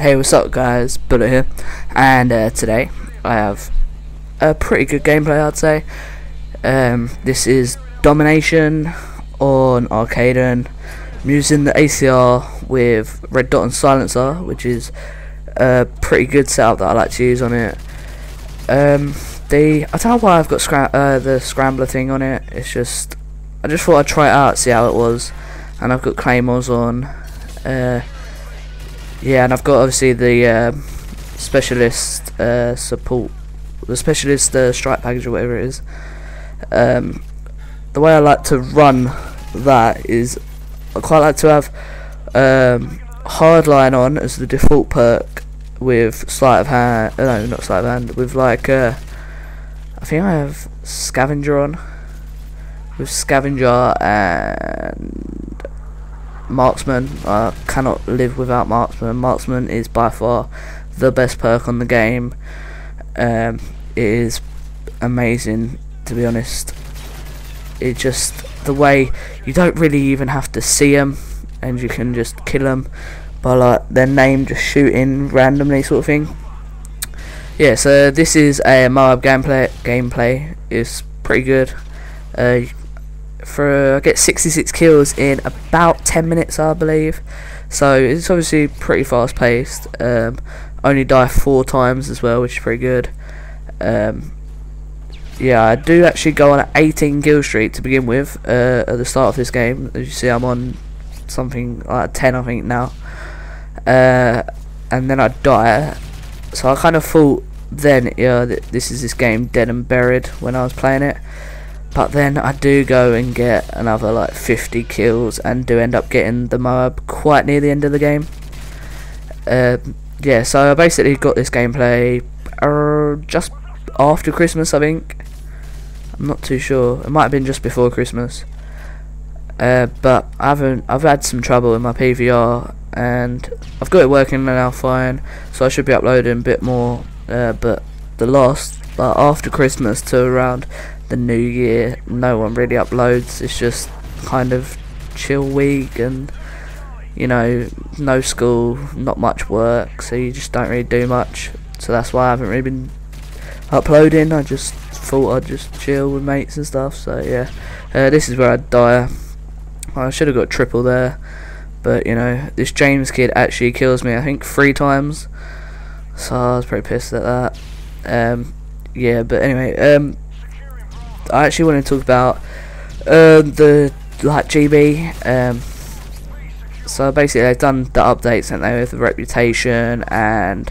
Hey, what's up guys, Bullet here, and today I have a pretty good gameplay, I'd say. This is Domination on Arcaden. I'm using the ACR with Red Dot and Silencer, which is a pretty good setup that I like to use on it. I don't know why I've got the scrambler thing on it. It's just, I just thought I'd try it out, see how it was, and I've got claymores on. Yeah, and I've got obviously the specialist support, the specialist strike package or whatever it is. The way I like to run that is I quite like to have hardline on as the default perk with sleight of hand. No, not sleight of hand. With like I think I have scavenger on. With scavenger and marksman. I cannot live without marksman. Marksman is by far the best perk on the game. It is amazing, to be honest. It just, the way you don't really even have to see them and you can just kill them by like their name just shooting randomly, sort of thing. Yeah, so this is a Moab gameplay. It's pretty good. I get 66 kills in about 10 minutes, I believe. So it's obviously pretty fast paced. Only die 4 times as well, which is pretty good. Yeah, I do actually go on an 18 kill streak to begin with at the start of this game. As you see, I'm on something like 10, I think, now. And then I die. So I kind of thought then, yeah, this is this game dead and buried when I was playing it. But then I do go and get another like 50 kills and do end up getting the Moab quite near the end of the game. Yeah, so I basically got this gameplay just after Christmas, I think. I'm not too sure. It might have been just before Christmas. But I've had some trouble with my PVR and I've got it working now fine. So I should be uploading a bit more. But after Christmas to around the new year, no one really uploads. It's just kind of chill week, and you know, no school, not much work, so you just don't really do much. So that's why I haven't really been uploading. I just thought I'd just chill with mates and stuff. So yeah, this is where I'd die. I should have got triple there, but you know, this James kid actually kills me I think 3 times, so I was pretty pissed at that. Yeah, but anyway, I actually want to talk about the like GB. So basically they've done the updates, haven't they, with the reputation, and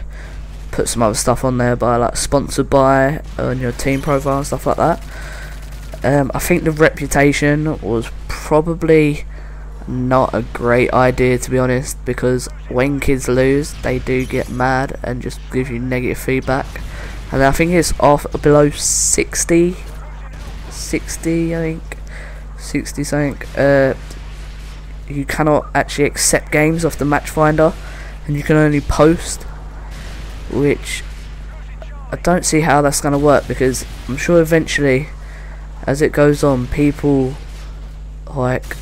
put some other stuff on there by like sponsored by on your team profile and stuff like that. I think the reputation was probably not a great idea, to be honest, because when kids lose they do get mad and just give you negative feedback. And I think it's off below 60, I think 60 something. You cannot actually accept games off the match finder, and you can only post, which I don't see how that's going to work, because I'm sure eventually as it goes on, people like,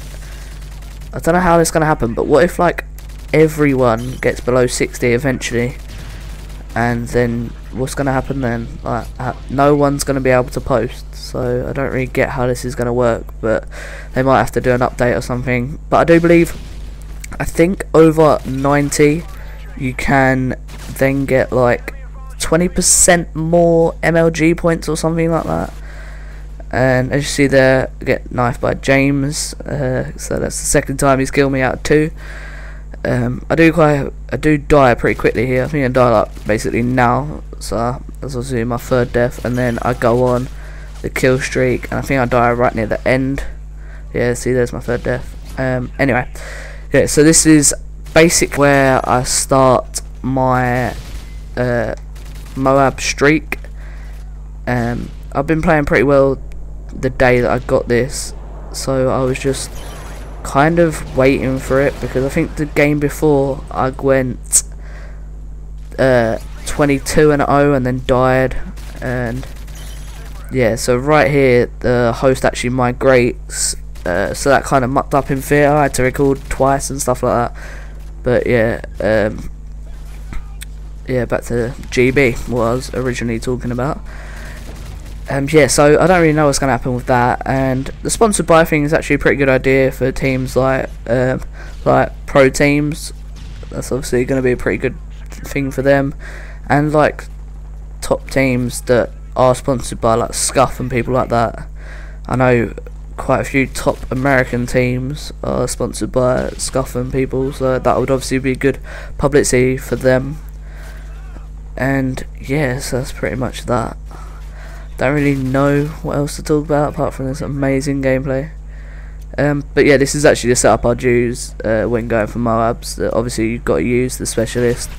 I don't know how this is going to happen, but what if like everyone gets below 60 eventually, and then what's going to happen then? Like, no one's going to be able to post. So I don't really get how this is going to work, but they might have to do an update or something. But I do believe, I think over 90 you can then get like 20% more MLG points or something like that. And as you see there, I get knifed by James, so that's the second time he's killed me out of 2. I do die pretty quickly here. I think I die like basically now, so that's obviously my 3rd death, and then I go on the kill streak, and I think I die right near the end. Yeah, see, there's my 3rd death. Anyway, yeah, so this is basic where I start my Moab streak. I've been playing pretty well the day that I got this, so I was just kind of waiting for it, because I think the game before I went 22-0 and then died. And yeah, so right here the host actually migrates, so that kind of mucked up in theatre. I had to record twice and stuff like that. But yeah, yeah, back to GB, what I was originally talking about. Yeah, so I don't really know what's going to happen with that, and the sponsored by thing is actually a pretty good idea for teams like pro teams. That's obviously going to be a pretty good thing for them, and like top teams that are sponsored by like Scuff and people like that. I know quite a few top American teams are sponsored by Scuff and people, so that would obviously be good publicity for them. And yeah, so that's pretty much that. Don't really know what else to talk about apart from this amazing gameplay. But yeah, this is actually the setup I'd use when going for Moabs. Obviously you've got to use the specialist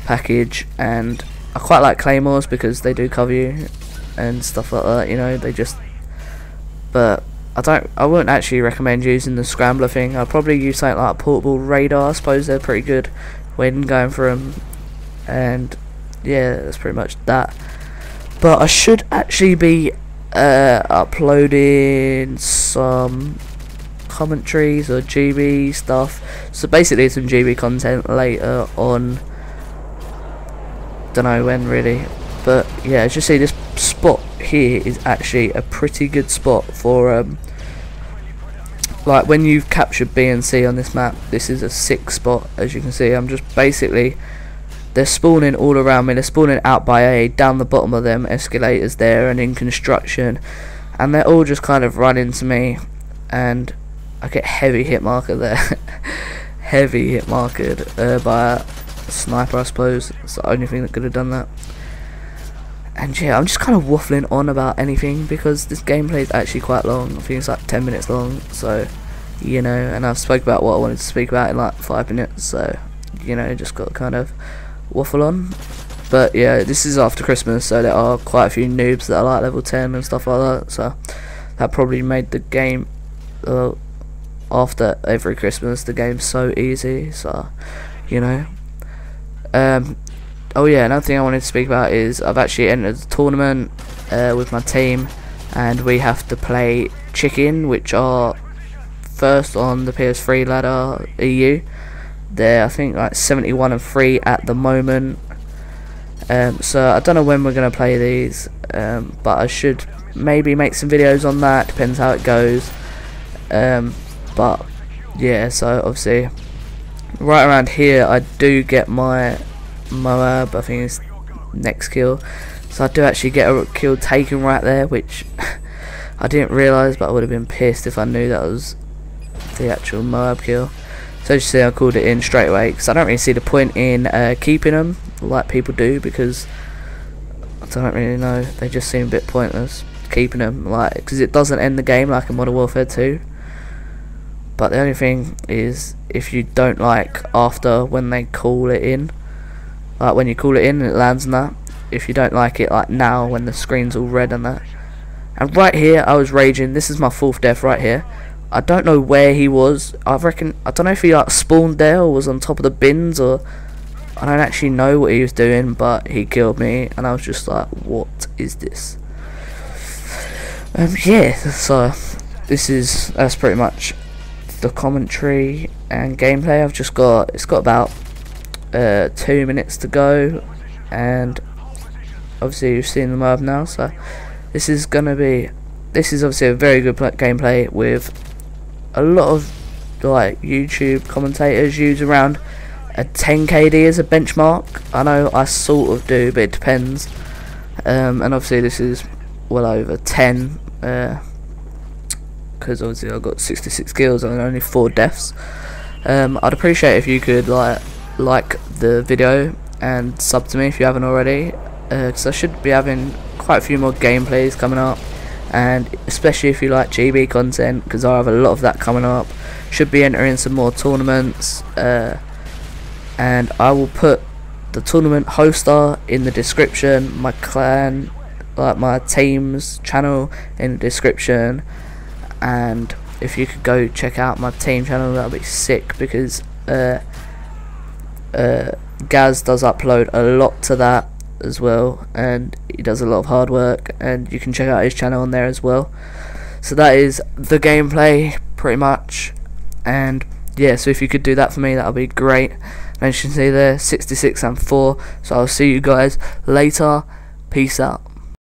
package, and I quite like claymores because they do cover you and stuff like that, you know. They just, but I wouldn't actually recommend using the scrambler thing. I'd probably use something like a portable radar. I suppose they're pretty good when going for them. And yeah, that's pretty much that. But I should actually be uploading some commentaries or GB stuff. So basically some GB content later on. Don't know when really. But yeah, as you see, this spot here is actually a pretty good spot for like when you've captured B and C on this map. This is a sick spot. As you can see, I'm just basically, they're spawning all around me. They're spawning out by A, down the bottom of them escalators there, and in construction, and they're all just kind of running to me, and I get heavy hit marker there. Heavy hit markered by a sniper, I suppose. It's the only thing that could have done that. And yeah, I'm just kind of waffling on about anything because this gameplay is actually quite long. I think it's like 10 minutes long, so you know, and I've spoke about what I wanted to speak about in like 5 minutes, so you know, just got to kind of waffle on. But yeah, this is after Christmas, so there are quite a few noobs that are like level 10 and stuff like that, so that probably made the game after every Christmas the game's so easy, so you know. Oh yeah, another thing I wanted to speak about is I've actually entered a tournament with my team, and we have to play Chicken, which are first on the PS3 ladder EU. They're I think like 71 and 3 at the moment. So I don't know when we're going to play these, but I should maybe make some videos on that, depends how it goes. But yeah, so obviously right around here I do get my Moab, I think it's next kill, so I do actually get a kill taken right there, which I didn't realise, but I would have been pissed if I knew that was the actual Moab kill. So as you see, I called it in straight away because I don't really see the point in keeping them like people do, because I don't really know, they just seem a bit pointless keeping them, like, because it doesn't end the game like in Modern Warfare 2. But the only thing is, if you don't like after when they call it in, like when you call it in and it lands on that, if you don't like it like now when the screen's all red and that. And right here I was raging. This is my 4th death right here. I don't know where he was. I don't know if he like spawned there or was on top of the bins, or I don't actually know what he was doing, but he killed me and I was just like, what is this? Yeah, so that's pretty much the commentary and gameplay. It's got about 2 minutes to go, and obviously you've seen the Moab now, so this is obviously a very good gameplay with a lot of like YouTube commentators use around a 10 KD as a benchmark. I know I sort of do, but it depends. And obviously this is well over 10, because obviously I've got 66 kills and only 4 deaths. I'd appreciate if you could like the video and sub to me if you haven't already, because I should be having quite a few more gameplays coming up, and especially if you like GB content, because I have a lot of that coming up. Should be entering some more tournaments, and I will put the tournament hoster in the description, my clan, like my team's channel in the description, and if you could go check out my team channel, that would be sick, because Gaz does upload a lot to that as well, and he does a lot of hard work, and you can check out his channel on there as well. So that is the gameplay pretty much, and yeah, so if you could do that for me, that would be great. And as you can see there, 66 and 4. So I'll see you guys later. Peace out.